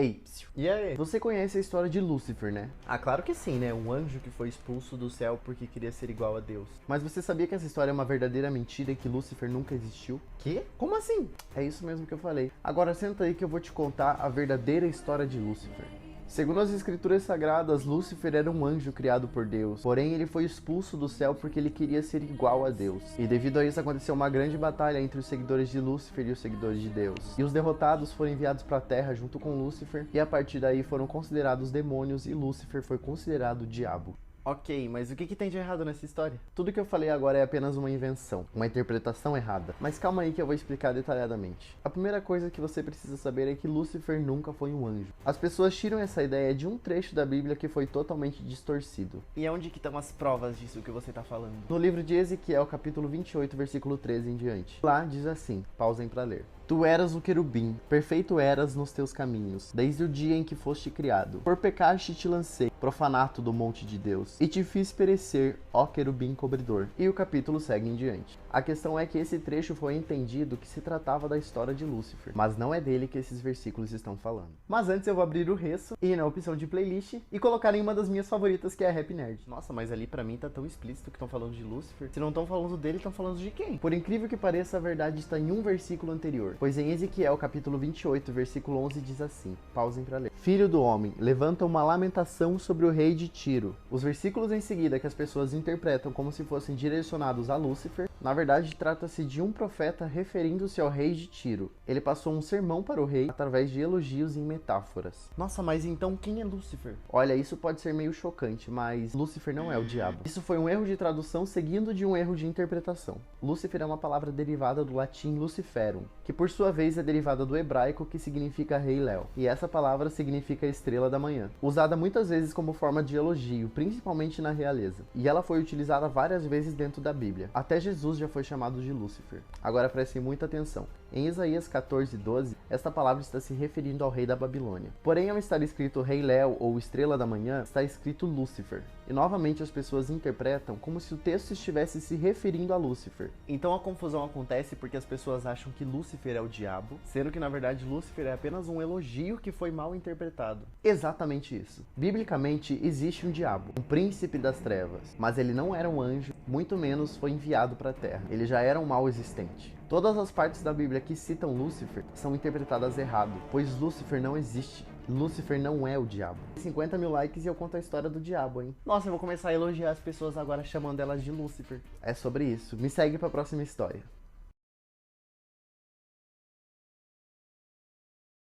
Ei, psiu. E aí? Você conhece a história de Lúcifer, né? Ah, claro que sim, né? Um anjo que foi expulso do céu porque queria ser igual a Deus. Mas você sabia que essa história é uma verdadeira mentira e que Lúcifer nunca existiu? Quê? Como assim? É isso mesmo que eu falei. Agora senta aí que eu vou te contar a verdadeira história de Lúcifer. Segundo as escrituras sagradas, Lúcifer era um anjo criado por Deus, porém ele foi expulso do céu porque ele queria ser igual a Deus. E devido a isso aconteceu uma grande batalha entre os seguidores de Lúcifer e os seguidores de Deus. E os derrotados foram enviados para a terra junto com Lúcifer, e a partir daí foram considerados demônios e Lúcifer foi considerado o diabo. Ok, mas o que tem de errado nessa história? Tudo que eu falei agora é apenas uma invenção, uma interpretação errada. Mas calma aí que eu vou explicar detalhadamente. A primeira coisa que você precisa saber é que Lúcifer nunca foi um anjo. As pessoas tiram essa ideia de um trecho da Bíblia que foi totalmente distorcido. E onde que estão as provas disso que você tá falando? No livro de Ezequiel, capítulo 28, versículo 13 em diante. Lá diz assim, pausem para ler. Tu eras o querubim, perfeito eras nos teus caminhos, desde o dia em que foste criado. Por pecaste te lancei, profanato do monte de Deus, e te fiz perecer, ó querubim cobridor. E o capítulo segue em diante. A questão é que esse trecho foi entendido que se tratava da história de Lúcifer, mas não é dele que esses versículos estão falando. Mas antes eu vou abrir o resto, ir na opção de playlist e colocar em uma das minhas favoritas, que é a Rap Nerd. Nossa, mas ali pra mim tá tão explícito que estão falando de Lúcifer. Se não estão falando dele, estão falando de quem? Por incrível que pareça, a verdade está em um versículo anterior. Pois em Ezequiel, capítulo 28, versículo 11, diz assim, pausem para ler. Filho do homem, levanta uma lamentação sobre o rei de Tiro. Os versículos em seguida que as pessoas interpretam como se fossem direcionados a Lúcifer, na verdade trata-se de um profeta referindo-se ao rei de Tiro. Ele passou um sermão para o rei através de elogios e metáforas. Nossa, mas então quem é Lúcifer? Olha, isso pode ser meio chocante, mas Lúcifer não é o diabo. Isso foi um erro de tradução seguindo de um erro de interpretação. Lúcifer é uma palavra derivada do latim luciferum, que por sua vez é derivada do hebraico, que significa Rei Léo, e essa palavra significa estrela da manhã, usada muitas vezes como forma de elogio, principalmente na realeza, e ela foi utilizada várias vezes dentro da Bíblia. Até Jesus já foi chamado de Lúcifer. Agora prestem muita atenção. Em Isaías 14:12, esta palavra está se referindo ao rei da Babilônia. Porém, ao estar escrito Rei Léo ou Estrela da Manhã, está escrito Lúcifer. E novamente as pessoas interpretam como se o texto estivesse se referindo a Lúcifer. Então a confusão acontece porque as pessoas acham que Lúcifer é o diabo, sendo que na verdade Lúcifer é apenas um elogio que foi mal interpretado. Exatamente isso. Biblicamente existe um diabo, um príncipe das trevas, mas ele não era um anjo, muito menos foi enviado para a terra. Ele já era um mal existente. Todas as partes da Bíblia que citam Lúcifer são interpretadas errado, pois Lúcifer não existe. Lúcifer não é o diabo. 50 mil likes e eu conto a história do diabo, hein? Nossa, eu vou começar a elogiar as pessoas agora chamando elas de Lúcifer. É sobre isso. Me segue pra próxima história.